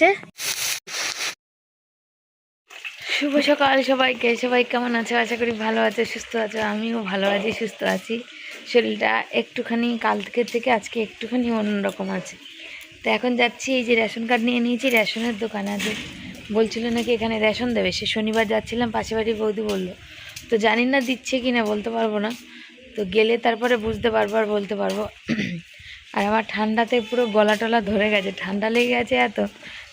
গেছে। শুভ সকাল সবাইকে। সবাই কেমন আছে? আশা করি ভালো আছে, সুস্থ আছে। আমিও ভালো আছি, সুস্থ আছি। শরীরটা একটুখানি কালকের থেকে আজকে একটুখানি অন্যরকম আছে। তো এখন যাচ্ছি, এই যে রেশন কার্ড নিয়ে নিয়েছি, রেশনের দোকানে আছে। বলছিল নাকি এখানে রেশন দেবে। সে শনিবার যাচ্ছিলাম, পাশে বাড়ির বৌদি বললো। তো জানি না দিচ্ছে কি না, বলতে পারবো না। তো গেলে তারপরে বুঝতে পারবো আর বলতে পারবো। আর আমার ঠান্ডাতে পুরো গলা টলা ধরে গেছে, ঠান্ডা লেগে গেছে এত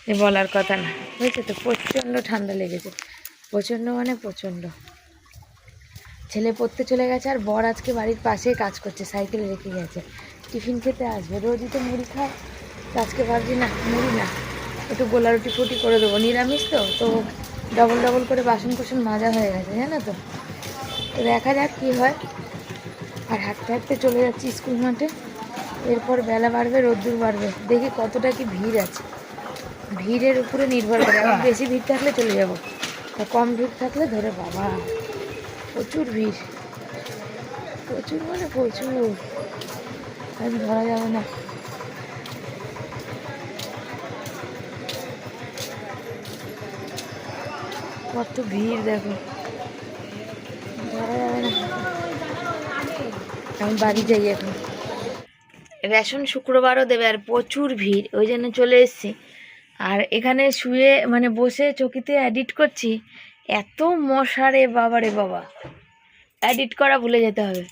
যে বলার কথা না, বুঝেছো তো। প্রচণ্ড ঠান্ডা লেগেছে, প্রচণ্ড মানে প্রচণ্ড। ছেলে পড়তে চলে গেছে, আর বর আজকে বাড়ির পাশেই কাজ করছে, সাইকেলে রেখে গেছে। টিফিন খেতে আসবে, রোজই তো মুড়ি খায়। তো আজকে ভাবছি না, মুড়ি না, একটু গোলা রুটি ফুটি করে দেবো, নিরামিষ তো। তো ডবল ডবল করে বাসন কোসন মাজা হয়ে গেছে, জানো তো। তো দেখা যাক কী হয়। আর হাঁটতে হাঁটতে চলে যাচ্ছি স্কুল মাঠে। এরপর বেলা বাড়বে, রোদ্দুর বাড়বে, দেখি কতটা কি ভিড় আছে। ভিড়ের উপরে নির্ভর করে। এখন বেশি ভিড় থাকলে চলে যাব, আর কম ভিড় থাকলে ধরে বাবা প্রচুর ভিড়, প্রচুর মানে প্রচুর, আজ ধরা যাবে না। কত ভিড় দেখো, ধরা যাবে না। আমি বাড়ি যাই এখন। রেশন শুক্রবারও দেবে, আর প্রচুর ভিড়, ওই জন্য চলে এসেছি। আর এখানে শুয়ে মানে বসে চকিতে এডিট করছি, এত মশা রে বাবা রে বাবা। এডিট করা ভুলে যেতে হবে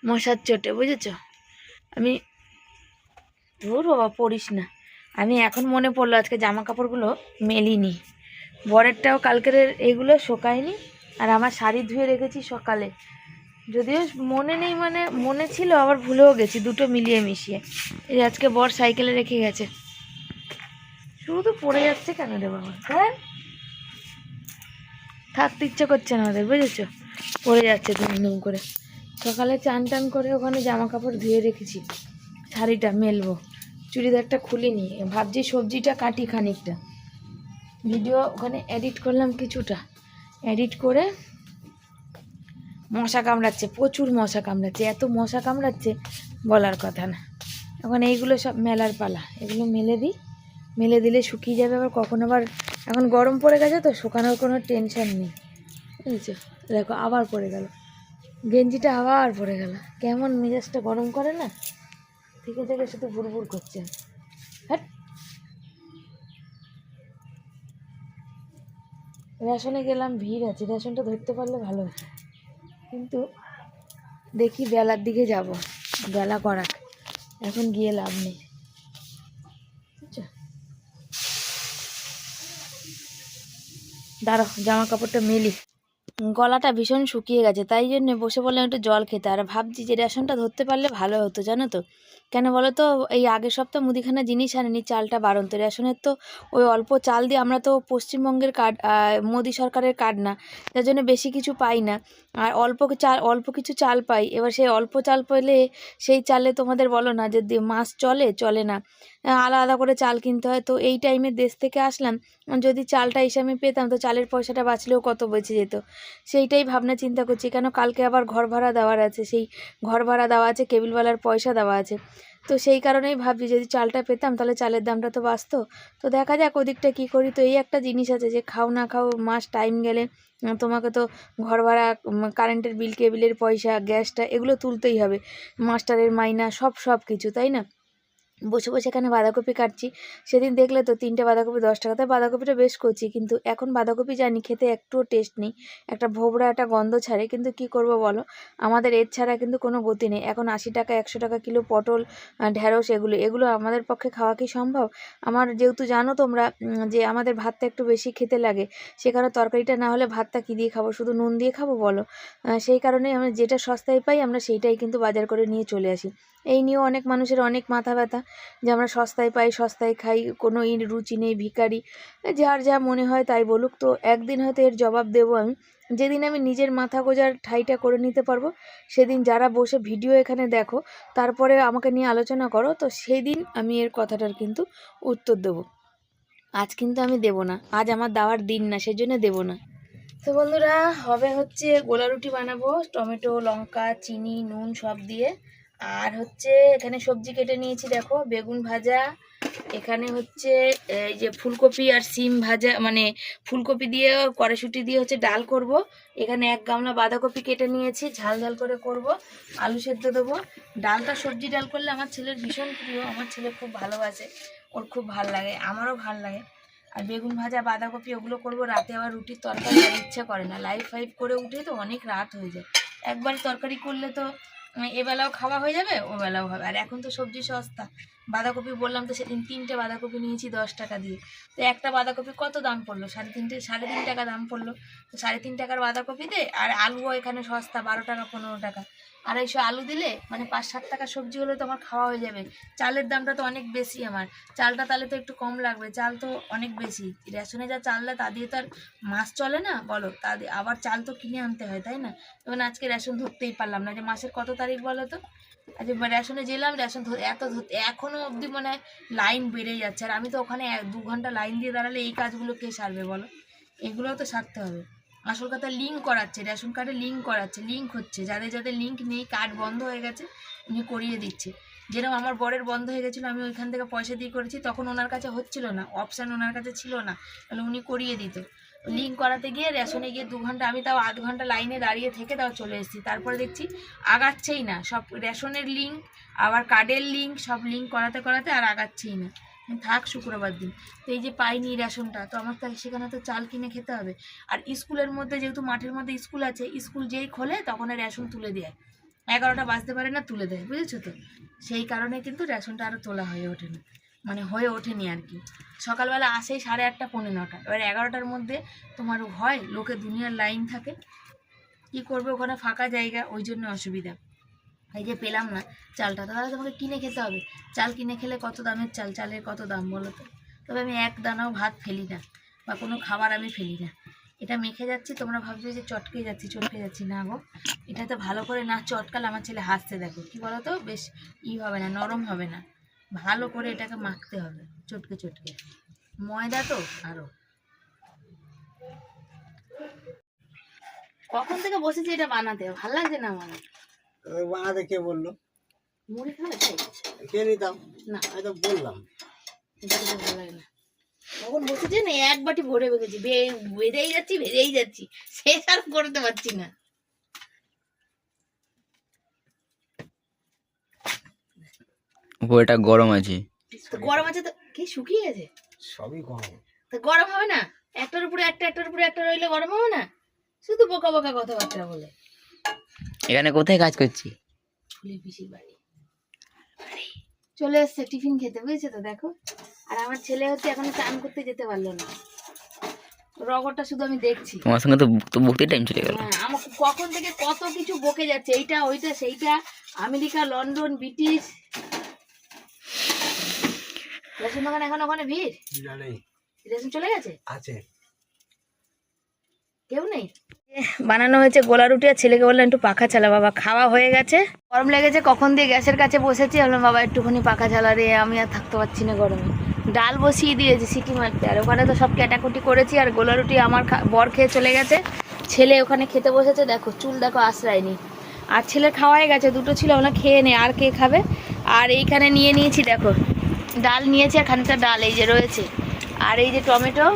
মশার চোটে, বুঝেছো। আমি ধুর বাবা, পড়িস না। আমি এখন মনে পড়লো আজকে জামা কাপড়গুলো মেলিনি, বরেরটাও কালকের এগুলো শোকায়নি। আর আমার শাড়ি ধুয়ে রেখেছি সকালে, যদিও মনে নেই, মানে মনে ছিল আবার ভুলেও গেছি, দুটো মিলিয়ে মিশিয়ে। এই আজকে বর সাইকেলে রেখে গেছে। শুধু পড়ে যাচ্ছে কেন রে বাবা, হ্যাঁ থাকতে ইচ্ছা করছে না আমাদের, বুঝেছো। পড়ে যাচ্ছে ধুম করে। সকালে চান টান করে ওখানে জামা কাপড় ধুয়ে রেখেছি, শাড়িটা মেলবো, চুড়িদারটা খুলিনি। ভাবছি সবজিটা কাটি খানিকটা, ভিডিও ওখানে এডিট করলাম কিছুটা, এডিট করে। মশা কামড়াচ্ছে, প্রচুর মশা কামড়াচ্ছে, এত মশা কামড়াচ্ছে বলার কথা না। এখন এইগুলো সব মেলার পালা, এগুলো মেলে দিই, মেলে দিলে শুকিয়ে যাবে। আবার কখন আবার, এখন গরম পড়ে গেছে তো, শুকানোর কোনো টেনশন নেই, বুঝেছো। দেখো আবার পড়ে গেল, গেঞ্জিটা আবার পড়ে গেল। কেমন মেজাজটা গরম করে না, থেকে থেকে শুধু ভুরভুর করছে। হ্যাঁ, রেশনে গেলাম, ভিড় আছে, রেশনটা ধরতে পারলে ভালো হতো, কিন্তু দেখি বেলার দিকে যাব, বেলা করাক, এখন গিয়ে লাভ নেই, বুঝছো। দাঁড়াও জামা কাপড়টা মেলি। গলাটা ভীষণ শুকিয়ে গেছে, তাই জন্য বসে বললাম একটু জল খেতে। আর ভাবছি যে রেশনটা ধরতে পারলে ভালো হতো, জানো তো। কেন বলো তো, এই আগের সপ্তাহ মুদিখানা জিনিস আনেনি, চালটা বাড়ন্ত। রেশনের তো ওই অল্প চাল দিয়ে, আমরা তো পশ্চিমবঙ্গের কার্ড, মোদি সরকারের কার্ড না, তার জন্য বেশি কিছু পাই না। আর অল্প কিছু চাল পাই। এবার সেই অল্প চাল পেলে সেই চালে তোমাদের বলো না যে মাস চলে না, আলাদা করে চাল কিনতে হয়। তো এই টাইমে দেশ থেকে আসলাম, যদি চালটা হিসাবে পেতাম তো চালের পয়সাটা বাঁচলেও কত বেঁচে যেত। সেইটাই ভাবনা চিন্তা করছি, কেন কালকে আবার ঘর ভাড়া দেওয়ার আছে, সেই ঘর ভাড়া দেওয়া আছে, কেবিলওয়ালার পয়সা দেওয়া আছে। তো সেই কারণেই ভাবছি যদি চালটা পেতাম তাহলে চালের দামটা তো বাঁচতো। তো দেখা যাক ওদিকটা কী করি। তো এই একটা জিনিস আছে যে খাও না খাও, মাস টাইম গেলে তোমাকে তো ঘর ভাড়া, কারেন্টের বিল, কেবিলের পয়সা, গ্যাসটা, এগুলো তুলতেই হবে, মাস্টারের মাইনা, সব কিছু, তাই না। বসে বসে এখানে বাঁধাকপি কাটছি। সেদিন দেখলে তো 3টে বাঁধাকপি 10 টাকা, তাই বাঁধাকপিটা বেশ করছি। কিন্তু এখন বাঁধাকপি জানি খেতে একটুও টেস্ট নেই, একটা ভোবরা, একটা গন্ধ ছাড়ে। কিন্তু কি করব বলো, আমাদের এর ছাড়া কিন্তু কোনো গতি নেই। এখন 80 টাকা 100 টাকা কিলো পটল, ঢ্যাঁড়স, এগুলো আমাদের পক্ষে খাওয়া কি সম্ভব? আমার যেহেতু জানো তোমরা যে আমাদের ভাতটা একটু বেশি খেতে লাগে, সে কারণে তরকারিটা না হলে ভাতটা কী দিয়ে খাবো, শুধু নুন দিয়ে খাবো বলো। সেই কারণেই আমরা যেটা সস্তায় পাই আমরা সেইটাই কিন্তু বাজার করে নিয়ে চলে আসি। এই নিয়েও অনেক মানুষের অনেক মাথা ব্যথা যে আমরা সস্তায় পাই, সস্তায় খাই, কোনো রুচি নেই, ভিখারি, যার যা মনে হয় তাই বলুক। তো একদিন হয়তো এর জবাব দেবো আমি, যেদিন আমি নিজের মাথা গোঁজার ঠাঁইটা করে নিতে পারবো। সেদিন যারা বসে ভিডিও এখানে দেখো, তারপরে আমাকে নিয়ে আলোচনা করো, তো সেই দিন আমি এর কথাটার কিন্তু উত্তর দেবো। আজ কিন্তু আমি দেবো না, আজ আমার দেওয়ার দিন না, সেজন্য দেবো না। তো বন্ধুরা, হবে হচ্ছে গোলা রুটি বানাবো, টমেটো, লঙ্কা, চিনি, নুন সব দিয়ে। আর হচ্ছে এখানে সবজি কেটে নিয়েছি, দেখো বেগুন ভাজা, এখানে হচ্ছে এই যে ফুলকপি আর সিম ভাজা, মানে ফুলকপি দিয়ে কড়াইশুঁটি দিয়ে হচ্ছে ডাল করব। এখানে 1 গামলা বাঁধাকপি কেটে নিয়েছি, ঝাল ঝাল করে করব। আলু সেদ্ধ দেবো। ডালটা সবজি ডাল করলে আমার ছেলের ভীষণ প্রিয়, আমার ছেলে খুব ভালোবাসে, ওর খুব ভাল লাগে, আমারও ভাল লাগে। আর বেগুন ভাজা, বাঁধাকপি ওগুলো করব। রাতে আবার রুটির তরকারি আর ইচ্ছা করে না, লাইফ ফাইভ করে উঠে তো অনেক রাত হয়ে যায়। একবার তরকারি করলে তো এবেলাও খাওয়া হয়ে যাবে, ও বেলাও হবে। আর এখন তো সবজি সস্তা। বাঁধাকপি বললাম তো সেদিন 3টে বাঁধাকপি নিয়েছি 10 টাকা দিয়ে। তো একটা বাঁধাকপি কত দাম পড়লো? 3.5 টাকা দাম পড়লো। তো 3.5 টাকার বাঁধাকপিতে আর আলুও এখানে সস্তা, 12 টাকা 15 টাকা। 250 আলু দিলে মানে 5-7 টাকা সবজি হলে তো আমার খাওয়া হয়ে যাবে। চালের দামটা তো অনেক বেশি, আমার চালটা তাহলে তো একটু কম লাগবে, চাল তো অনেক বেশি। রেশনে যা চাল দেয় তা দিয়ে তো আর মাস চলে না বলো, তা দিয়ে আবার চাল তো কিনে আনতে হয়, তাই না? তখন আজকে রেশন ধরতেই পারলাম না, যে মাসের কত তারিখ বলো তো। আজ রেশনে গেলাম, রেশন ধরতে এখনও অবধি মানে লাইন বেড়ে যাচ্ছে। আর আমি তো ওখানে 2 ঘন্টা লাইন দিয়ে দাঁড়ালে এই কাজগুলো কে সারবে বলো? এগুলোও তো সারতে হবে। আসল কথা লিঙ্ক করাচ্ছে, রেশন কার্ডে লিঙ্ক করাচ্ছে, লিঙ্ক হচ্ছে। যাদের যাদের লিঙ্ক নেই, কার্ড বন্ধ হয়ে গেছে, উনি করিয়ে দিচ্ছে। যেরকম আমার বরের বন্ধ হয়ে গেছিলো, আমি ওইখান থেকে পয়সা দিয়ে করেছি, তখন ওনার কাছে হচ্ছিল না, অপশান ওনার কাছে ছিল না, তাহলে উনি করিয়ে দিত। লিঙ্ক করাতে গিয়ে রেশনে গিয়ে 2 ঘন্টা, আমি তাও 8 ঘন্টা লাইনে দাঁড়িয়ে থেকে তাও চলে এসেছি। তারপরে দেখছি আগাচ্ছেই না, সব রেশনের লিঙ্ক আবার কার্ডের লিঙ্ক, সব লিঙ্ক করাতে করাতে আর আগাচ্ছেই না। থাক শুক্রবার দিন। তো এই যে পাইনি রেশনটা, তো আমার তো সেখানে তো চাল কিনে খেতে হবে। আর স্কুলের মধ্যে যেহেতু মাঠের মধ্যে স্কুল আছে, স্কুল যেই খোলে তখন রেশন তুলে দেয়, 11টা বাজতে পারে না, তুলে দেয়, বুঝেছো তো? সেই কারণে কিন্তু রেশনটা আরও তোলা হয়ে ওঠে না, মানে হয়ে ওঠেনি আর কি। সকালবেলা আসেই 8:30 পৌনে 9টা, এবার 11টার মধ্যে তোমার হয়, লোকে দুনিয়ার লাইন থাকে, কি করবে ওখানে ফাঁকা জায়গা, ওই জন্য অসুবিধা। এই যে পেলাম না চালটা, তাহলে তোমাকে কিনে খেতে হবে। চাল কিনে খেলে কত দামের চাল, চালের কত দাম বলো তো? তবে আমি এক দানাও ভাত ফেলি না, বা কোনো খাবার আমি ফেলি না। এটা মেখে যাচ্ছি, তোমরা ভাবছো যে চটকে যাচ্ছি, না গো, এটাতে ভালো করে না চটকালে আমার ছেলে হাসতে, দেখো কি বলো তো, বেশ হবে না, নরম হবে না, ভালো করে এটাকে মাখতে হবে চটকে চটকে, ময়দা তো আরও। কখন থেকে বসেছি এটা বানাতে, ভালো লাগছে না আমার। বানাতে কে বললো? মুড়ি খাবে তাই কে নিতাম না, আমি তো বললাম এটা তো ভালো লাগে না। তখন বসেছি না, 1 বাটি ভরে বেঁধেছি, ভেজেই যাচ্ছি, শেষ আর করতে পারছি না। উপরটা গরম আছে, তো গরম আছে তো কি শুকিয়ে গেছে? সবই গরম। তো গরম হবে না? একটার উপরে একটা রইলে গরম হবে না? শুধু বোকা বোকা কথাবার্তা বলে। এখানে কোথায় কাজ করছি? ফুলের পিসির বাড়ি চলে এসছে টিফিন খেতে, বুঝেছো তো? দেখো, আর আমার ছেলে হচ্ছে এখনো স্নান করতে যেতে পারলো না, রগরটা শুধু আমি দেখছি। তোমার সঙ্গে তো বকতে টাইম চলে গেল। হ্যাঁ, আমাকে কখন থেকে কত কিছু বকে যাচ্ছে, এইটা ওইটা সেইটা, আমেরিকা, লন্ডন, ব্রিটিশ। রেশন দোকান এখন ওখানে ভিড়, রেশন চলে গেছে, আছে কেউ নেই। বানানো হয়েছে গোলা রুটি, আর ছেলেকে বললাম একটু পাখা চালা বাবা, খাওয়া হয়ে গেছে, গরম লেগেছে, কখন দিয়ে গ্যাসের কাছে বসেছি, বললাম বাবা একটুখানি পাখা চালা রে, আমি আর থাকতে পারছি না গরমে। ডাল বসিয়ে দিয়েছি সিটি মারতে, আর ওখানে তো সব কাটাকুটি করেছি। আর গোলা রুটি আমার বর খেয়ে চলে গেছে, ছেলে ওখানে খেতে বসেছে, দেখো চুল দেখো আশ্রয়নি। আর ছেলের খাওয়াই গেছে, 2টো ছিল, ওনা খেয়ে নে, আর কে খাবে। আর এইখানে নিয়েছি দেখো, ডাল নিয়েছি, আর খানিকটা ডাল এই যে রয়েছে, আর এই যে টমেটো,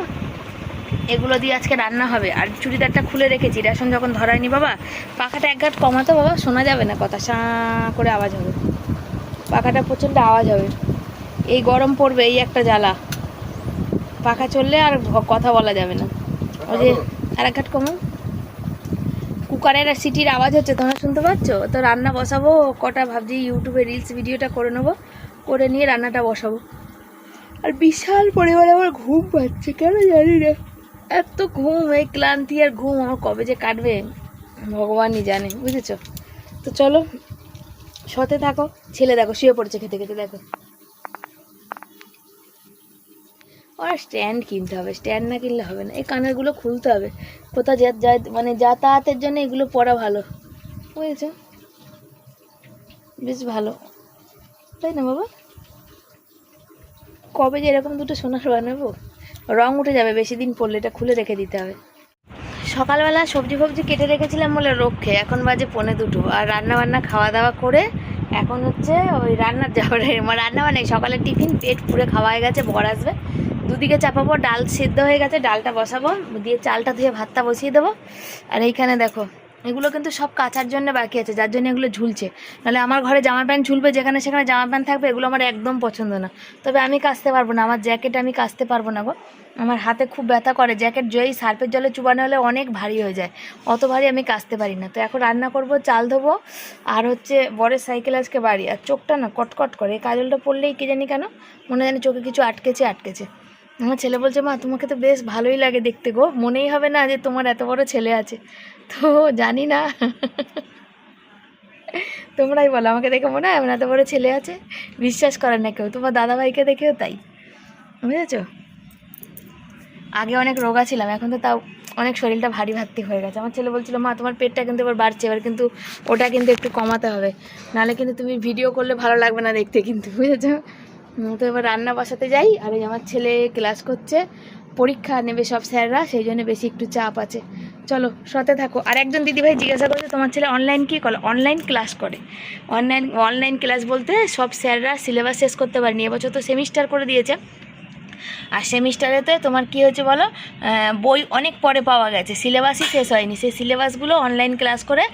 এগুলো দিয়ে আজকে রান্না হবে। আর চুড়িদারটা খুলে রেখেছি, রেশন যখন ধরায়নি বাবা। পাখাটা 1 ঘাট কমাতো বাবা, শোনা যাবে না কথা, সাঁ করে আওয়াজ হবে, পাখাটা প্রচণ্ড আওয়াজ হবে। এই গরম পড়বে, এই একটা জ্বালা, পাখা চললে আর কথা বলা যাবে না। ওই যে আর 1 ঘাট কমো, কুকারের আর সিটির আওয়াজ হচ্ছে, তোমরা শুনতে পাচ্ছ তো? রান্না বসাবো কটা, ভাবছি ইউটিউবে রিলস ভিডিওটা করে নেবো, করে নিয়ে রান্নাটা বসাবো। আর বিশাল পরিমাণে আমার ঘুম পাচ্ছে, কেন জানি না, এত ঘুম, এই ক্লান্তি আর ঘুম আমার কবে যে কাটবে ভগবানই জানে, বুঝেছো তো? চলো সতে থাকো। ছেলে দেখো শুয়ে পড়েছে খেতে খেতে, দেখো। ওরা স্ট্যান্ড কিনতে হবে, স্ট্যান্ড না কিনলে হবে না, এই কানেরগুলো খুলতে হবে, কোথাও মানে যাতায়াতের জন্য এগুলো পরা ভালো, বুঝেছো? বেশ ভালো, তাই না বাবা? কবে যে এরকম 2টো সোনার বানাবো, রং উঠে যাবে বেশি দিন পরলে, এটা খুলে রেখে দিতে হবে। সকালবেলা সবজি কেটে রেখেছিলাম বলে রক্ষে, এখন বাজে 1:45, আর রান্না বান্না খাওয়া দাওয়া করে এখন হচ্ছে ওই রান্নার যাওয়ার রান্না মানে সকালে টিফিন পেট পুরে খাওয়া হয়ে গেছে, বর আসবে, দুদিকে চাপাবো, ডাল সিদ্ধ হয়ে গেছে, ডালটা বসাবো, দিয়ে চালটা ধুয়ে ভাতটা বসিয়ে দেবো। আর এইখানে দেখো এগুলো কিন্তু সব কাচার জন্য বাকি আছে, যার জন্য এগুলো ঝুলছে। নাহলে আমার ঘরে জামা প্যান্ট ঝুলবে, যেখানে সেখানে জামা প্যান্ট থাকবে, এগুলো আমার একদম পছন্দ না। তবে আমি কাচতে পারবো না, আমার জ্যাকেট আমি কাচতে পারবো না গো, আমার হাতে খুব ব্যথা করে, জ্যাকেট যেই সার্ফের জলে চুবানো হলে অনেক ভারী হয়ে যায়, অত ভারী আমি কাচতে পারি না। তো এখন রান্না করব, চাল ধোবো, আর হচ্ছে বরের সাইকেল আজকে বাড়ি, আর চোখটা না কটকট করে, এই কাজলটা পড়লেই কে জানি কেন মনে জানি চোখে কিছু আটকেছে। আমার ছেলে বলছে, মা তোমাকে তো বেশ ভালোই লাগে দেখতে গো, মনেই হবে না যে তোমার এত বড় ছেলে আছে। তো জানি না, তোমরাই বলো, আমাকে দেখে মনে হয় আমার এত বড় ছেলে আছে? বিশ্বাস করে না কেউ, তোমার দাদাভাইকে দেখেও তাই, বুঝেছ? আগে অনেক রোগা ছিলাম, এখন তো তাও অনেক শরীরটা ভারী হয়ে গেছে। আমার ছেলে বলছিল, মা তোমার পেটটা কিন্তু এবার বাড়ছে, এবার কিন্তু ওটা কিন্তু একটু কমাতে হবে, নাহলে কিন্তু তুমি ভিডিও করলে ভালো লাগবে না দেখতে কিন্তু, বুঝেছো? তো এবার রান্না বসাতে যাই। আর এই আমার ছেলে ক্লাস করছে, পরীক্ষা নেবে সব স্যাররা, সেই জন্য বেশি একটু চাপ আছে। চলো সাথে থাকো। আর একজন দিদিভাই জিজ্ঞাসা করছে, তোমার ছেলে অনলাইন কী করে? অনলাইন ক্লাস করে। অনলাইন ক্লাস বলতে সব স্যাররা সিলেবাস শেষ করতে পারেনি, এবছর তো সেমিস্টার করে দিয়েছে। আর সেমিস্টারেতে তোমার কী হয়েছে বলো, বই অনেক পরে পাওয়া গেছে, সিলেবাসই শেষ হয়নি, সেই সিলেবাসগুলো অনলাইন ক্লাস করে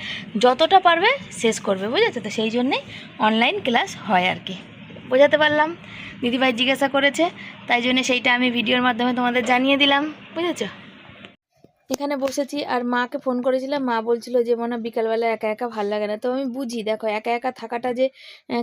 যতটা পারবে শেষ করবে, বুঝেছো? তো সেই জন্যেই অনলাইন ক্লাস হয় আর কি, বোঝাতে পারলাম? দিদিভাই জিজ্ঞাসা করেছে, তাই জন্য সেইটা আমি ভিডিওর মাধ্যমে তোমাদের জানিয়ে দিলাম, বুঝেছো? এখানে বসেছি, আর মাকে ফোন করেছিলাম, মা বলছিল যে মনে বিকালবেলা একা একা ভাল লাগে না। তো আমি বুঝি, দেখো একা একা থাকাটা যে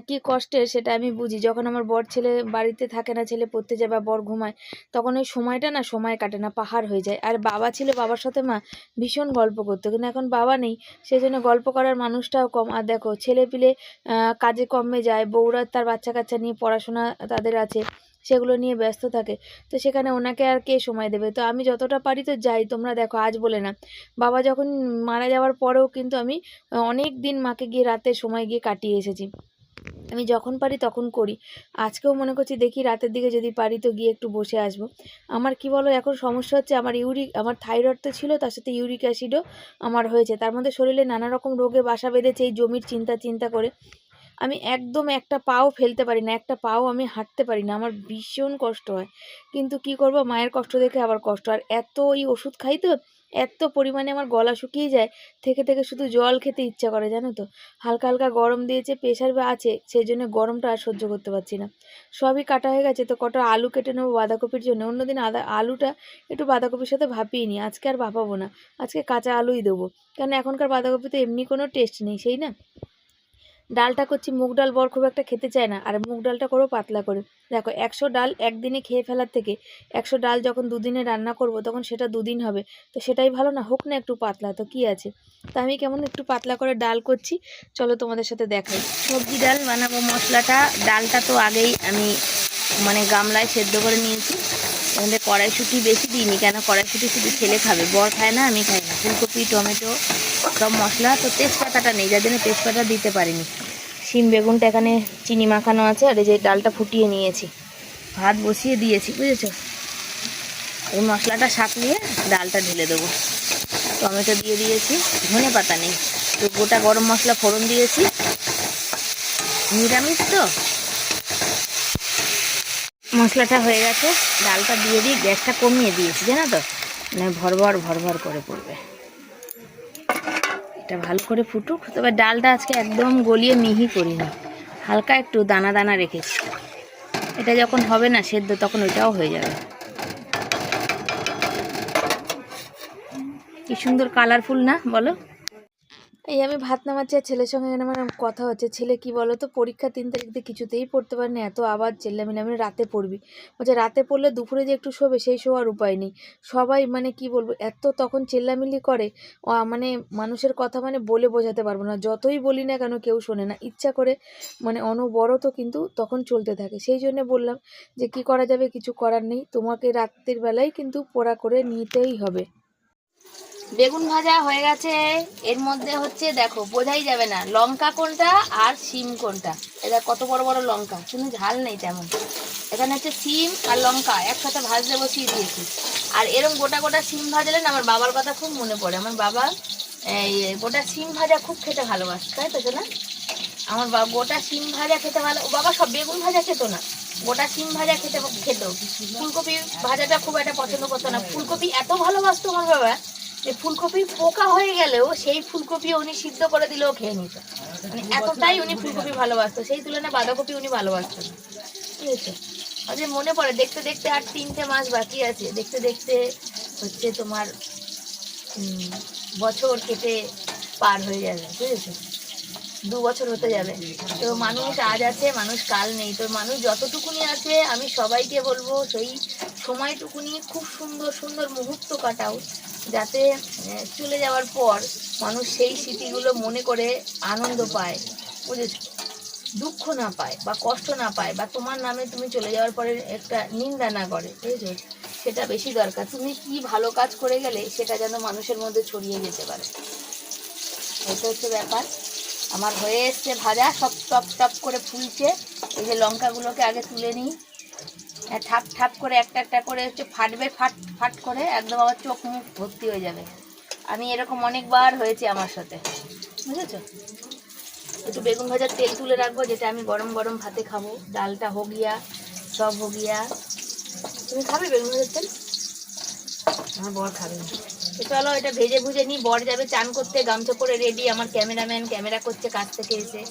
কি কষ্টের সেটা আমি বুঝি। যখন আমার বর ছেলে বাড়িতে থাকে না, ছেলে পড়তে যায় বা বর ঘুমায়, তখন ওই সময়টা না সময় কাটে না, পাহাড় হয়ে যায়। আর বাবা ছিল, বাবার সাথে মা ভীষণ গল্প করতো, কিন্তু এখন বাবা নেই, সেই জন্য গল্প করার মানুষটাও কম। আর দেখো ছেলে পিলে কাজে কমে যায়, বউরা তার বাচ্চা কাচ্চা নিয়ে পড়াশোনা তাদের আছে, সেগুলো নিয়ে ব্যস্ত থাকে, তো সেখানে ওনাকে আর কে সময় দেবে? তো আমি যতটা পারি তো যাই। তোমরা দেখো আজ বলে না, বাবা যখন মারা যাওয়ার পরেও কিন্তু আমি অনেক দিন মাকে গিয়ে রাতে সময় গিয়ে কাটিয়ে এসেছি, আমি যখন পারি তখন করি। আজকেও মনে করছি দেখি রাতের দিকে যদি পারি তো গিয়ে একটু বসে আসবো। আমার কি বলো এখন সমস্যা হচ্ছে, আমার থাইরয়েড তো ছিল, তার সাথে ইউরিক অ্যাসিডও আমার হয়েছে, তার মধ্যে শরীরে নানা রকম রোগে বাসা বেঁধেছে এই জমির চিন্তা করে। আমি একদম একটা পাও ফেলতে পারি না, একটা পাও আমি হাঁটতে পারি না, আমার ভীষণ কষ্ট হয়। কিন্তু কি করব, মায়ের কষ্ট দেখে আবার কষ্ট। আর এত এই ওষুধ খাই তো, এত পরিমাণে আমার গলা শুকিয়ে যায়, থেকে শুধু জল খেতে ইচ্ছা করে, জানো তো? হালকা হালকা গরম দিয়েছে, প্রেশার আছে, সেই জন্য গরমটা আর সহ্য করতে পারছি না। সবই কাটা হয়ে গেছে, তো কটা আলু কেটে নেবো বাঁধাকপির জন্য। অন্যদিন আলুটা একটু বাঁধাকপির সাথে ভাপিয়ে নিই, আজকে আর ভাপাবো না, আজকে কাঁচা আলুই দেবো, কারণ এখনকার বাঁধাকপিতে এমনি কোনো টেস্ট নেই, সেই না। ডালটা করছি মুগ ডাল, বর খুব একটা খেতে চায় না, আর মুগ ডালটা করবো পাতলা করে। দেখো 100 ডাল একদিনে খেয়ে ফেলার থেকে 100 ডাল যখন দুদিনে রান্না করব তখন সেটা দুদিন হবে, তো সেটাই ভালো না? হোক না একটু পাতলা, তো কি আছে? তো আমি কেমন একটু পাতলা করে ডাল করছি, চলো তোমাদের সাথে দেখাই। সবজি ডাল বানাবো, মশলাটা, ডালটা তো আগেই আমি গামলায় সেদ্ধ করে নিয়েছি। এখানে কড়াইশুঁটি বেশি দিইনি, কেন কড়াইশুঁটি শুধু ছেলে খাবে, বর খায় না, আমি খাই না। ফুলকপি, টমেটো, সব মশলা, তো তেজপাতাটা নেই, যার জন্য তেজপাতা দিতে পারিনি। শিম বেগুনটা এখানে চিনি মাখানো আছে, আর এই যে ডালটা ফুটিয়ে নিয়েছি, ভাত বসিয়ে দিয়েছি, বুঝেছো? এই মশলাটা সাঁতলিয়ে ডালটা ঢেলে দেবো। টমেটো দিয়ে দিয়েছি, ধনে পাতা নেই, তো গোটা গরম মশলা ফোড়ন দিয়েছি, নিরামিষ তো। মশলাটা হয়ে গেছে, ডালটা দিয়ে দিই, গ্যাসটা কমিয়ে দিয়েছি, জানো তো, ভরভর করে পড়বে। এটা ভালো করে ফুটুক। তবে ডালটা আজকে একদম গলিয়ে মিহি করিনি, হালকা একটু দানা দানা রেখেছি, এটা যখন হবে না সেদ্ধ তখন ওইটাও হয়ে যাবে। কি সুন্দর কালারফুল না বলো? এই আমি ভাত নামাচ্ছি, আর ছেলের সঙ্গে আমার কথা হচ্ছে। ছেলে কি বলো তো, পরীক্ষা 3 তারিখে কিছুতেই পড়তে পারে না, এত আবার চেল্লামিল্লি। আমি রাতে পড়বি বলছে, রাতে পড়লে দুপুরে যে একটু শোবে সেই শোয়ার উপায় নেই। সবাই কি বলবো, এত তখন চেল্লামিল্লি করে, মানুষের কথা বলে বোঝাতে পারবো না, যতই বলি না কেন কেউ শোনে না, ইচ্ছা করে অনবরত কিন্তু তখন চলতে থাকে। সেই জন্য বললাম যে কি করা যাবে, কিছু করার নেই, তোমাকে রাত্রির বেলায় কিন্তু পড়া করে নিতেই হবে। বেগুন ভাজা হয়ে গেছে, এর মধ্যে হচ্ছে দেখো বোঝাই যাবে না লঙ্কা কোনটা আর শিম কোনটা। এটা কত বড় বড় লঙ্কা, কিন্তু ঝাল নেই তেমন। এখানে হচ্ছে শিম আর লঙ্কা একসাথে ভাজতে বসিয়ে দিয়েছি। আর এরকম গোটা গোটা শিম ভাজলে না আমার বাবার কথা খুব মনে পড়ে। আমার বাবা এই গোটা শিম ভাজা খুব খেতে ভালোবাসে, তাই তো না? আমার বাবা গোটা শিম ভাজা খেতে ভালো, ও বাবা সব বেগুন ভাজা খেত না, গোটা শিম ভাজা খেতে খেত। ফুলকপি ভাজাটা খুব একটা পছন্দ করতো না। ফুলকপি এত ভালোবাসতো আমার বাবা যে ফুলকপি পোকা হয়ে গেলেও সেই ফুলকপি উনি সিদ্ধ করে দিলেও খেয়ে নিত। মানে এতটাই উনি ফুলকপি ভালোবাসতো, সেই তুলনায় বাঁধাকপি উনি ভালোবাসতো না। ঠিক আছে, আচ্ছা মনে পড়ে দেখতে দেখতে আর 3টে মাস বাকি আছে, দেখতে দেখতে হচ্ছে তোমার বছর কেটে পার হয়ে যাবে, বুঝেছো? 2 বছর হতে যাবে। তো মানুষ আজ আছে, মানুষ কাল নেই। তো মানুষ যতটুকুনি আছে আমি সবাইকে বলবো সেই সময়টুকুনি খুব সুন্দর সুন্দর মুহূর্ত কাটাও, যাতে চলে যাওয়ার পর মানুষ সেই স্মৃতিগুলো মনে করে আনন্দ পায়, বুঝেছো? দুঃখ না পায় বা কষ্ট না পায়, বা তোমার নামে তুমি চলে যাওয়ার পরে একটা নিন্দা না করে, বুঝেছো? সেটা বেশি দরকার। তুমি কি ভালো কাজ করে গেলে সেটা যেন মানুষের মধ্যে ছড়িয়ে যেতে পারে, এটা হচ্ছে ব্যাপার। আমার হয়ে এসছে ভাজা, সব টপ টপ করে ফুলছে। এই যে লঙ্কাগুলোকে আগে তুলে নিই, ঠাপ ঠাপ করে একটা একটা করে হচ্ছে ফাটবে, ফাট ফাট করে একদম আমার চোখ মুখ ভর্তি হয়ে যাবে। আমি এরকম অনেকবার হয়েছে আমার সাথে, বুঝেছো? একটু বেগুন ভাজার তেল তুলে রাখবো, যেটা আমি গরম গরম ভাতে খাবো। ডালটা হো গিয়া, সব হো গিয়া। তুমি খাবে বেগুন ভাজার তেল? আমার বর খাবে না। তো চলো এটা ভেজে ভুজে নিই। বর যাবে চান করতে, গামছা পরে রেডি। আমার ক্যামেরাম্যান ক্যামেরা করছে কাছ থেকে এসে।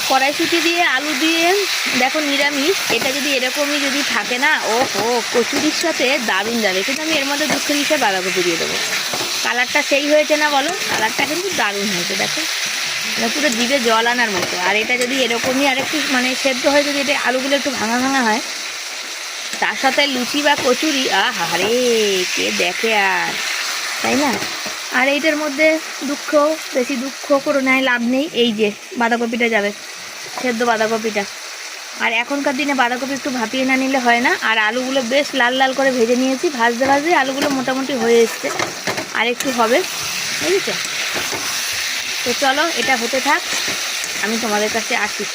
কড়াইশুঁটি দিয়ে আলু দিয়ে দেখো নিরামিষ, এটা যদি এরকমই যদি থাকে না, ও হো কচুরির সাথে দারুণ যাবে। কিন্তু আমি এর মধ্যে দুঃখের হিসেবে বাঁধাকপি দিয়ে দেবো। কালারটা সেই হয়েছে না বলো? কালারটা কিন্তু দারুণ হয়েছে, দেখো মানে পুরো জিভে জল আনার মতো। আর এটা যদি এরকমই আরেকটু মানে সেদ্ধ হয়, যদি এটা আলুগুলো একটু ভাঙা ভাঙা হয়, তার সাথে লুচি বা কচুরি, আহা রে কে দেখে আর, তাই না? আর এইটার মধ্যে দুঃখ, বেশি দুঃখ করে নেয় লাভ নেই। এই যে বাঁধাকপিটা যাবে, সেদ্ধ বাঁধাকপিটা। আর এখনকার দিনে বাঁধাকপি একটু ভাপিয়ে না নিলে হয় না। আর আলুগুলো বেশ লাল লাল করে ভেজে নিয়েছি, ভাজতে ভাজতে আলুগুলো মোটামুটি হয়ে এসছে, আর একটু হবে, বুঝেছো? তো চলো এটা হতে থাক, আমি তোমাদের কাছে আসি।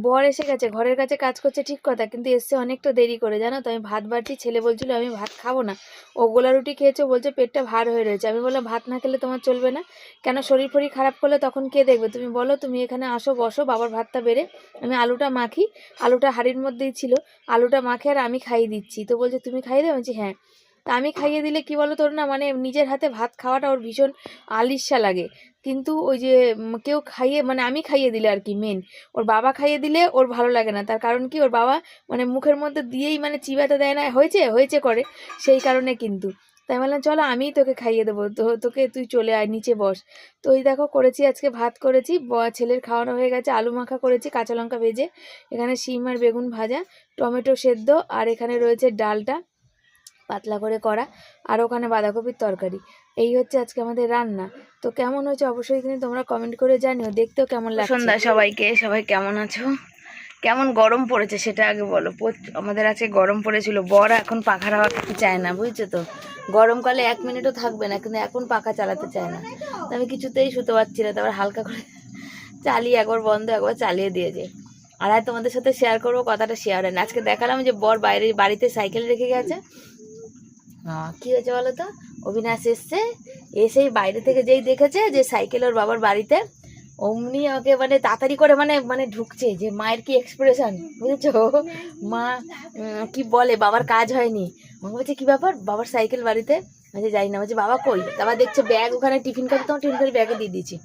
বর এসে গেছে, ঘরের কাছে কাজ করছে ঠিক কথা, কিন্তু এসছে অনেকটা দেরি করে, জানো তো? আমি ভাত বাড়ছি, ছেলে বলছিল আমি ভাত খাবো না, ও গোলা রুটি খেয়েছে, বলছে পেটটা ভার হয়ে রয়েছে। আমি বললাম ভাত না খেলে তোমার চলবে না, কেন শরীর ফরীর খারাপ করলে তখন কে দেখবে? তুমি বলো, তুমি এখানে আসো, বসো, বাবার ভাতটা বেড়ে আমি আলুটা মাখি, আলুটা হাঁড়ির মধ্যেই ছিল, আলুটা মাখে আর আমি খাইয়ে দিচ্ছি। তো বলছে তুমি খাইয়ে দেবে? বলছি হ্যাঁ। তা আমি খাইয়ে দিলে কি বলো তোর না, মানে নিজের হাতে ভাত খাওয়াটা ওর ভীষণ আলিস্যা লাগে। কিন্তু ওই যে কেউ খাইয়ে, মানে আমি খাইয়ে দিলে আর কি মেন, ওর বাবা খাইয়ে দিলে ওর ভালো লাগে না। তার কারণ কি, ওর বাবা মানে মুখের মধ্যে দিয়েই মানে চিবাতে দেয় না, হয়েছে হয়েছে করে, সেই কারণে। কিন্তু তাই বললাম চলো আমিই তোকে খাইয়ে দেবো, তো তোকে তুই চলে আয়, নিচে বস। তো ওই দেখো করেছি, আজকে ভাত করেছি, ছেলের খাওয়ানো হয়ে গেছে, আলু মাখা করেছি কাঁচা লঙ্কা ভেজে, এখানে শিম আর বেগুন ভাজা, টমেটো সেদ্ধ, আর এখানে রয়েছে ডালটা পাতলা করে করা, আর ওখানে বাঁধাকপির তরকারি। এই হচ্ছে আজকে আমাদের রান্না। তো কেমন হয়েছে অবশ্যই কিন্তু তোমরা কমেন্ট করে জানিও, দেখতেও কেমন লাগছে। সন্ধ্যা সবাইকে, সবাই কেমন আছো? কেমন গরম পড়েছে সেটা আগে বলো। আমাদের আজকে গরম পড়েছিল। বর এখন পাখার হাওয়া খেতে চায় না, বুঝছো তো? গরমকালে 1 মিনিটও থাকবে না, কিন্তু এখন পাখা চালাতে চায় না। তো আমি কিছুতেই শুতে পারছি না, তারপর হালকা করে চালিয়ে, একবার বন্ধ একবার চালিয়ে দিয়েছে। আর তোমাদের সাথে শেয়ার করবো, কথাটা শেয়ার হয় না। আজকে দেখালাম যে বর বাইরে বাড়িতে সাইকেল রেখে গেছে। কি হয়েছে বলো তো? অবিনাশ এসছে, এসেই বাইরে থেকে যেই দেখেছে যে সাইকেল ওর বাবার বাড়িতে, অমনি ওকে মানে তাড়াতাড়ি করে মানে মানে ঢুকছে। যে মায়ের কি এক্সপ্রেশন, বুঝেছো? মা কি বলে, বাবার কাজ হয়নি। মা বলছে কি ব্যাপার, বাবার সাইকেল বাড়িতে? বলছে যাই না। বলছে বাবা কই? তারপর দেখছে ব্যাগ ওখানে, টিফিন খাবে, তোমার টিফিন করে ব্যাগে দিয়ে দিয়েছি।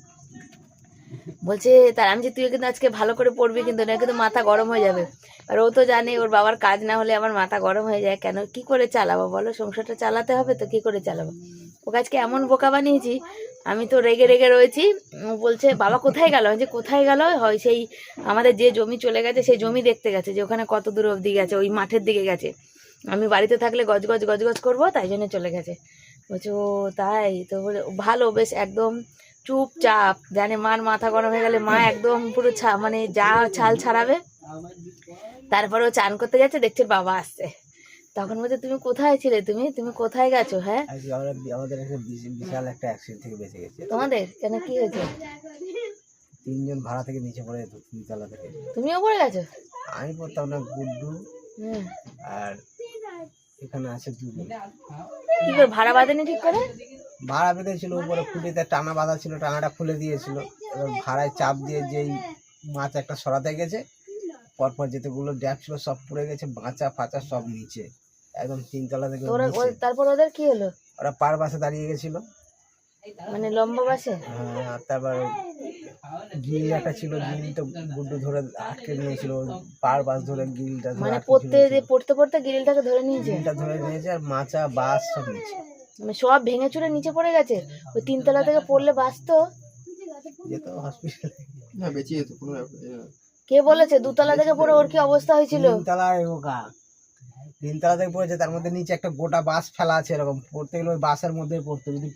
বলছে তার, আমি যে তুই কিন্তু আজকে ভালো করে পড়বি, কিন্তু না কিন্তু মাথা গরম হয়ে যাবে। আর ও তো জানে ওর বাবার কাজ না হলে আমার মাথা গরম হয়ে যায়। কেন, কি করে চালাবো বলো? সংসারটা চালাতে হবে তো, কি করে চালাবো? ওকে আজকে এমন বোকা বানিয়েছি, আমি তো রেগে রেগে রয়েছি। বলছে বাবা কোথায় গেল? যে কোথায় গেল, হয় সেই আমাদের যে জমি চলে গেছে সেই জমি দেখতে গেছে, যে ওখানে কত দূর অবধি গেছে, ওই মাঠের দিকে গেছে। আমি বাড়িতে থাকলে গজগজ গজগজ করবো, তাই জন্য চলে গেছে। বলছে ও তাই? তো বলে ভালো, বেশ একদম চুপচাপ, জানে মার মাথা গরম হয়ে গেলে মা একদম পুরো মানে যা ছাল ছাড়াবে। তারপরে ও চান করতে যাচ্ছে, দেখছে বাবা আসছে, তখন বলছে তুমি কোথায় ছিলে, তুমি তুমি কোথায় গেছো? হ্যাঁ আমাদের একটা বিশাল একটা অ্যাক্সিডেন্ট থেকে বেঁচে গেছে। তোমাদের কেন, কি হয়েছে? 3 জন ভাড়া থেকে নিচে পড়ে যেত, 3 তলা থেকে। তুমিও পড়ে গেছো? আমি পড়তাম না, গুড্ডু আর এখানে আছে 2 জন। কি করে ভাড়া বাঁধেনি ঠিক করে? ভাড়া বেঁধেছিল উপরে খুঁটিতে টানা বাঁধা ছিল, টানাটা খুলে দিয়েছিল। এবার ভাড়ায় চাপ দিয়ে যেই মাছ একটা সরাতে গেছে, পরপর যেতেগুলো ড্যাপ ছিল সব পুড়ে গেছে, বাঁচা ফাঁচা সব নিচে একদম 3 তলা থেকে নিচে। তারপর ওদের কি হলো? ওরা পার বাসে দাঁড়িয়ে গেছিল, মানে লম্বা বাসে? হ্যাঁ। আর তারপর গিল একটা ছিল, গিল তো গুড্ডু ধরে আটকে নিয়েছিল, পার বাস ধরে গিলটা ধরে মানে আটকে ছিল। পড়তে পড়তে গ্রিলটাকে ধরে নিয়েছে? গিলটা ধরে নিয়েছে আর মাচা বাস সব নিচে, মানে সব ভেঙে চুরে নিচে পড়ে গেছে। ওই 3 তলা থেকে পড়লে বাঁচতো? যেত হসপিটালে। না বেঁচে যেত কোনো কে বলেছে 2 তলা থেকে পড়ে ওর কি অবস্থা হয়েছিল? 3 তলায় ওকা, 3 তলা থেকে পড়েছে, তার মধ্যে নিচে একটা গোটা বাস ফেলা আছে, এরকম পড়তে গেলে ওই বাসের মধ্যে পড়তো। যদি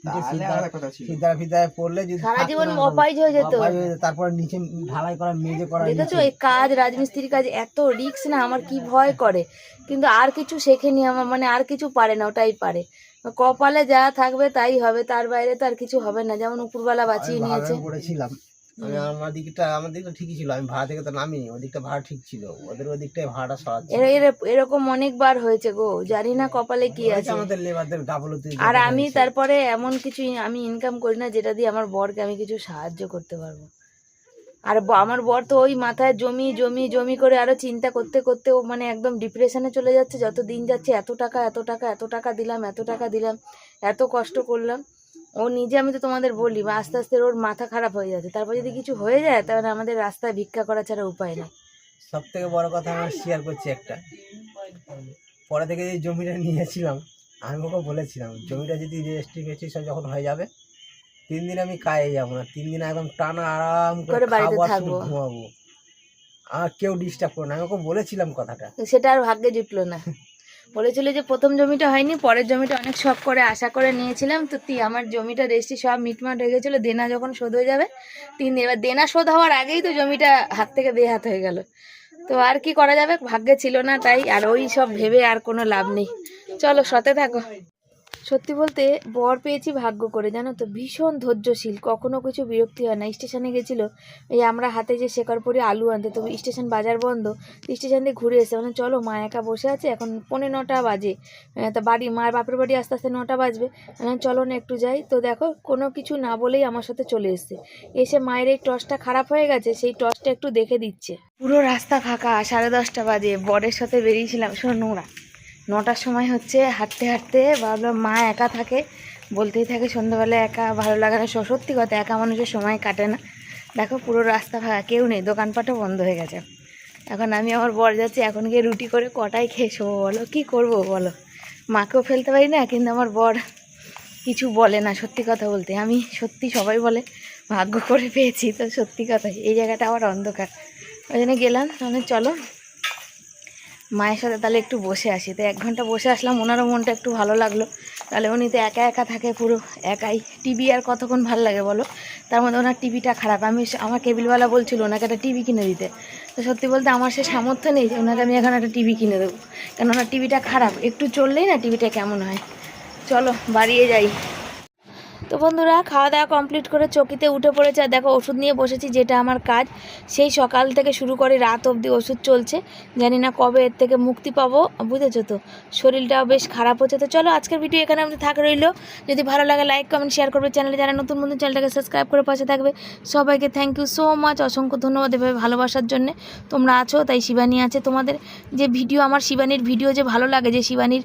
সিদ্ধা ফিদায় পড়লে যদি সারা জীবন অপাইজ হয়ে যেত। তারপর নিচে ঢালাই করা, মেজে করা। দেখেছো এই কাজ, রাজমিস্ত্রির কাজ এত রিস্ক না, আমার কি ভয় করে। কিন্তু আর কিছু শেখেনি আমার, মানে আর কিছু পারে না, ওটাই পারে। কপালে যা থাকবে তাই হবে, তার বাইরে তো আর কিছু হবে না। যেমন উপরওয়ালা বাঁচিয়ে নিয়েছে। পড়েছিলাম আমি, আমার দিকটা ঠিকই ছিল, আমি ভাড়া থেকে তো নামিনি, ওই দিকটা ভাড়া ঠিক ছিল, ওদের ওই দিকটায় ভাড়াটা সরাচ্ছে। এরকম অনেকবার হয়েছে গো, জানি না কপালে কি আছে। আমাদের লেবারদের গাফলতি। আর আমি তারপরে এমন কিছু আমি ইনকাম করি না যেটা দিয়ে আমার বরকে আমি কিছু সাহায্য করতে পারবো। আর আমার বর তো ওই মাথায় জমি জমি জমি করে আরো চিন্তা করতে করতে ও মানে একদম ডিপ্রেশনে চলে যাচ্ছে। যত দিন যাচ্ছে এত টাকা এত টাকা এত টাকা দিলাম, এত টাকা দিলাম, এত কষ্ট করলাম। ও নিজে, আমি তো তোমাদের বলি, আস্তে আস্তে ওর মাথা খারাপ হয়ে যাচ্ছে। তারপর যদি কিছু হয়ে যায় তাহলে আমাদের রাস্তায় ভিক্ষা করা ছাড়া উপায় নেই। সব থেকে বড় কথা আমার শেয়ার করছি একটা, পরে থেকে যে জমিটা নিয়েছিলাম, আমি ওকে বলেছিলাম জমিটা যদি রেজিস্ট্রি ফেস্ট্রি সব যখন হয়ে যাবে 3 দিন আমি কাজে যাবো না, 3 দিন একদম টানা আরাম করে বাড়িতে খাবো আর থাকবো, শুধু ঘুমাবো, আর কেউ ডিস্টার্ব করো না। আমি ওকে বলেছিলাম কথাটা, সেটা আর ভাগ্যে জুটলো না। বলেছিল যে প্রথম জমিটা হয়নি, পরের জমিটা অনেক শখ করে আশা করে নিয়েছিলাম। তো আমার জমিটা রেজিস্ট্রি সব মিটমাট হয়ে গেছিলো, দেনা যখন শোধ হয়ে যাবে 3 দিন, এবার দেনা শোধ হওয়ার আগেই তো জমিটা হাত থেকে বেহাত হয়ে গেল। তো আর কি করা যাবে, ভাগ্যে ছিল না তাই। আর ওই সব ভেবে আর কোনো লাভ নেই। চলো সতে থাকো। সত্যি বলতে বর পেয়েছি ভাগ্য করে, জানো তো, ভীষণ ধৈর্যশীল, কখনো কিছু বিরক্তি হয় না। স্টেশনে গেছিলো, এই আমরা হাতে যে শেকড়পরি আলু আনতে, তো স্টেশন বাজার বন্ধ, স্টেশন দিয়ে ঘুরে এসে মানে চলো, মা একা বসে আছে, এখন 9:45 বাজে, তা বাড়ি মার বাপের বাড়ি আস্তে আস্তে 9টা বাজবে, চলো না একটু যাই। তো দেখো কোনো কিছু না বলেই আমার সাথে চলে এসছে। এসে মায়ের এই টর্চটা খারাপ হয়ে গেছে, সেই টর্চটা একটু দেখে দিচ্ছে। পুরো রাস্তা ফাঁকা, 10:30 বাজে, বরের সাথে বেরিয়েছিলাম। শোনো নোংরা, 9টার সময় হচ্ছে, হাঁটতে হাঁটতে ভাবলাম মা একা থাকে, বলতেই থাকে সন্ধ্যাবেলা একা ভালো লাগে না। সত্যি কথা, একা মানুষের সময় কাটে না। দেখো পুরো রাস্তা ফাঁকা, কেউ নেই, দোকানপাটও বন্ধ হয়ে গেছে। এখন আমি আমার বর যাচ্ছি, এখন গিয়ে রুটি করে কটাই খেয়ে শোবো বলো, কী করবো বলো। মাকেও ফেলতে পারি না, কিন্তু আমার বর কিছু বলে না। সত্যি কথা বলতে আমি সত্যি, সবাই বলে ভাগ্য করে পেয়েছি, তো সত্যি কথাই এই জায়গাটা আবার অন্ধকার। ওই জন্য গেলাম, তাহলে চলো মায়ের সাথে তাহলে একটু বসে আসি। তো 1 ঘন্টা বসে আসলাম, ওনারও মনটা একটু ভালো লাগলো। তাহলে উনি তো একা একা থাকে, পুরো একাই, টিভি আর কতক্ষণ ভালো লাগে বলো। তার মধ্যে ওনার টিভিটা খারাপ, আমার কেবিলওয়ালা বলছিল ওনাকে একটা টিভি কিনে দিতে। তো সত্যি বলতে আমার সে সামর্থ্য নেই যে ওনাকে আমি এখন একটা টিভি কিনে দেবো, কেন ওনার টিভিটা খারাপ, একটু চললেই না টিভিটা কেমন হয়। চলো বাড়িয়ে যাই। তো বন্ধুরা খাওয়া দাওয়া কমপ্লিট করে চকিতে উঠে পড়েছে। আর দেখো ওষুধ নিয়ে বসেছি, যেটা আমার কাজ। সেই সকাল থেকে শুরু করে রাত অবধি ওষুধ চলছে, জানি না কবে এর থেকে মুক্তি পাবো, বুঝেছো তো। শরীরটাও বেশ খারাপ হচ্ছে। তো চলো আজকের ভিডিও এখানে আমাদের থাক রইলো। যদি ভালো লাগে লাইক কমেন্ট শেয়ার করবে, চ্যানেলে যারা নতুন বন্ধু চ্যানেলটাকে সাবস্ক্রাইব করে পাশে থাকবে। সবাইকে থ্যাংক ইউ সো মাচ, অসংখ্য ধন্যবাদ এভাবে ভালোবাসার জন্য। তোমরা আছো তাই শিবানী আছে। তোমাদের যে ভিডিও, আমার শিবানীর ভিডিও যে ভালো লাগে, যে শিবানীর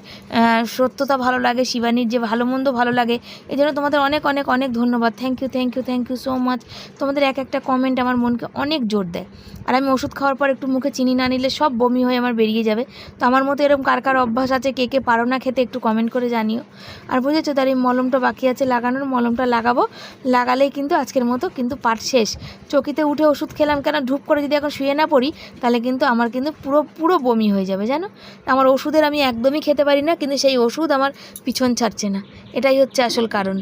সত্যতা ভালো লাগে, শিবানীর যে ভালো মন্দ ভালো লাগে, এই জন্য তোমাদের অনেক অনেক অনেক ধন্যবাদ। Thank you thank you thank you so much. তোমাদের এক একটা কমেন্ট আমার মনকে অনেক জোর দেয়। আর আমি ওষুধ খাওয়ার পর একটু মুখে চিনি না নিলে সব বমি হয়ে আমার বেরিয়ে যাবে। তো আমার মতো এরকম কার কার অভ্যাস আছে, কে কে পারো না খেতে, একটু কমেন্ট করে জানিও। আর বুঝেছো, তার এই মলমটা বাকি আছে লাগানোর, মলমটা লাগাবো, লাগালেই কিন্তু আজকের মতো কিন্তু পাঠ শেষ। চকিতে উঠে ওষুধ খেলাম, কেন ঢুপ করে যদি এখন শুয়ে না পড়ি তাহলে কিন্তু আমার কিন্তু পুরো বমি হয়ে যাবে, জানো। আমার ওষুধের আমি একদমই খেতে পারি না, কিন্তু সেই ওষুধ আমার পিছন ছাড়ছে না, এটাই হচ্ছে আসল কারণ।